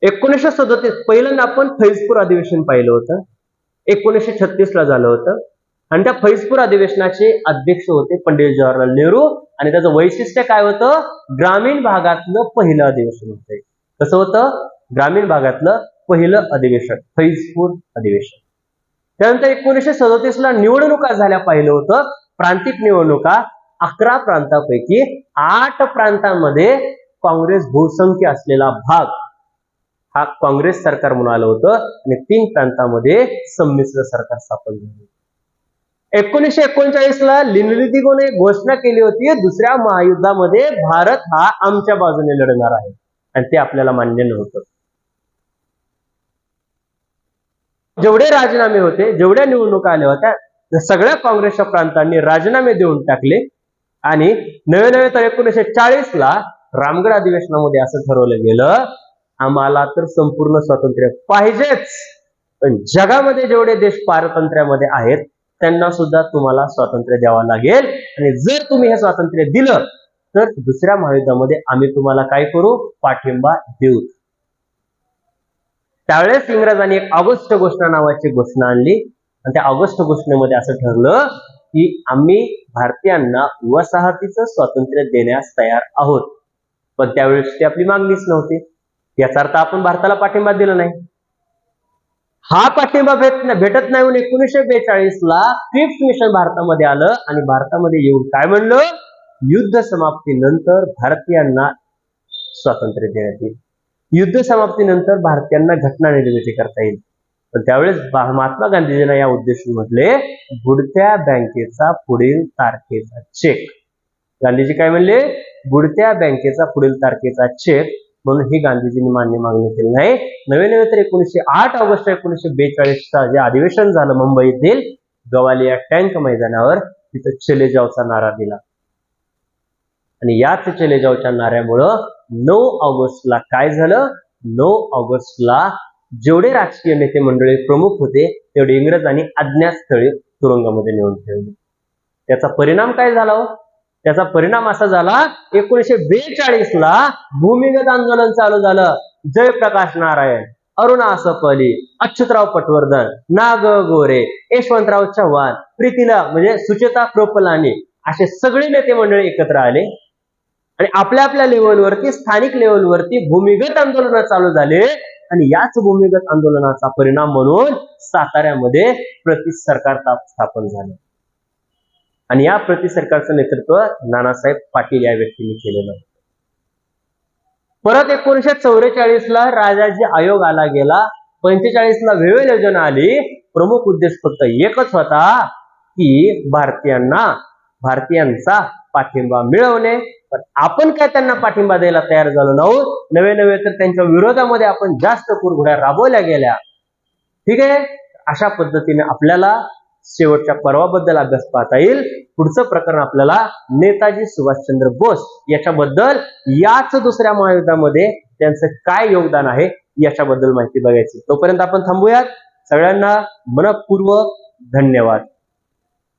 1937 पहिल्यांदा आपण फैजपूर अधिवेशन पाहिलं होतं. 1936 ला झालं होतं. आणि त्या फैजपूर अधिवेशनाचे अध्यक्ष होते पंडित जवाहरलाल नेहरू. आणि त्याचं वैशिष्ट्य काय होतं ग्रामीण भागातलं पहिलं अधिवेशन होतं. कसं होतं ग्रामीण भागातलं पहिलं अधिवेशन फैजपूर अधिवेशन. त्यानंतर 1937 ला निवडणुका झाल्या पाहिलं होतं. प्रांतिक निवडणुका 11 प्रांतापैकी 8 प्रांतांमध्ये काँग्रेस बहुसंख्य असलेला भाग हा काँग्रेस सरकार म्हणून आलं होतं. आणि 3 प्रांतांमध्ये संमिश्र सरकार स्थापन झालं. 1939 ला लिनलिथिगोने घोषणा केली होती दुसऱ्या महायुद्धामध्ये भारत हा आमच्या बाजूने लढणार आहे. आणि ते आपल्याला मान्य नव्हतं. जेवढे राजीनामे होते जेवढ्या निवडणुका आल्या होत्या सगळ्या काँग्रेसच्या प्रांतांनी राजीनामे देऊन टाकले. आणि नवे तर 1940 ला रामगढ अधिवेशनामध्ये असं ठरवलं गेलं, आम्हाला तर संपूर्ण स्वातंत्र्य पाहिजेच, पण जगामध्ये जेवढे देश पारतंत्र्यामध्ये आहेत त्यांना सुद्धा तुम्हाला स्वातंत्र्य द्यावं लागेल, आणि जर तुम्ही हे स्वातंत्र्य दिलं तर दुसऱ्या महायुद्धामध्ये आम्ही तुम्हाला काय करू, पाठिंबा देऊ. त्यावेळेस इंग्रजांनी एक ऑगस्ट घोषणा नावाची घोषणा आणली, आणि त्या ऑगस्ट घोषणेमध्ये असं ठरलं की आम्ही भारतीयांना वसाहतीचं स्वातंत्र्य देण्यास तयार आहोत. पण त्यावेळेस ती आपली मागणीच नव्हती. याचा अर्थ आपण भारताला पाठिंबा दिला नाही. हा पाठिंबा भेटत नाही म्हणून 1942 ला क्रिप्स मिशन भारतामध्ये आलं, आणि भारतामध्ये येऊन काय म्हणलं, युद्ध समाप्तीनंतर भारतीयांना स्वातंत्र्य देण्यात येईल, युद्ध समाप्तीनंतर भारतीयांना घटना निर्मिती करता येईल. पण त्यावेळेस महात्मा गांधीजींना या उद्देशून म्हटले, बुडत्या बँकेचा पुढील तारखेचा चेक. गांधीजी काय म्हणले, बुडत्या बँकेचा पुढील तारखेचा चेक, म्हणून ही गांधीजींनी मागणी केली नाही. नवे तर 8 ऑगस्ट 1942 चा जे अधिवेशन झालं मुंबईतील गवालिया टँक मैदानावर, तिथं चले जावचा नारा दिला, आणि याच चले जावच्या नाऱ्यामुळं 9 ऑगस्टला काय झालं, 9 ऑगस्टला जेवढे राजकीय नेते मंडळी प्रमुख होते तेवढे इंग्रजांनी अज्ञातस्थळी तुरुंगामध्ये नेऊन ठेवले. त्याचा परिणाम काय झाला हो? त्याचा परिणाम असा झाला, 1942 ला भूमिगत आंदोलन चालू झालं. जयप्रकाश नारायण, अरुणा असफअली, अच्युतराव पटवर्धन, नाग गोरे, यशवंतराव चव्हाण, प्रीतीला म्हणजे सुचेता कृपलानी, असे सगळे नेते मंडळी एकत्र आले, आणि आपल्या आपल्या लेवलवरती, स्थानिक लेवलवरती भूमिगत आंदोलन चालू झाले. आणि याच भूमिगत आंदोलनाचा परिणाम म्हणून साताऱ्यामध्ये प्रति सरकार स्थापन झालं, आणि या प्रति सरकारचं नेतृत्व नानासाहेब पाटील या व्यक्तीने केलेलं. परत 1944 ला राजाजी आयोग आला गेला, 45 ला वेवेल योजना आली. प्रमुख उद्देश फक्त एकच होता की भारतीयांचा पाठिंबा मिळवणे. पण आपण काय त्यांना पाठिंबा द्यायला तयार झालो नव्हतो. नवे तर त्यांच्या विरोधामध्ये आपण जास्त कुरघोड्या राबवल्या गेल्या. ठीक आहे, अशा पद्धतीने आपल्याला शेवटच्या पर्वाबद्दल अभ्यास पाहता येईल. पुढचं प्रकरण आपल्याला नेताजी सुभाषचंद्र बोस याच्याबद्दल, याच दुसऱ्या महायुद्धामध्ये त्यांचं काय योगदान आहे याच्याबद्दल माहिती बघायची. तोपर्यंत आपण थांबूयात. सगळ्यांना मनपूर्वक धन्यवाद.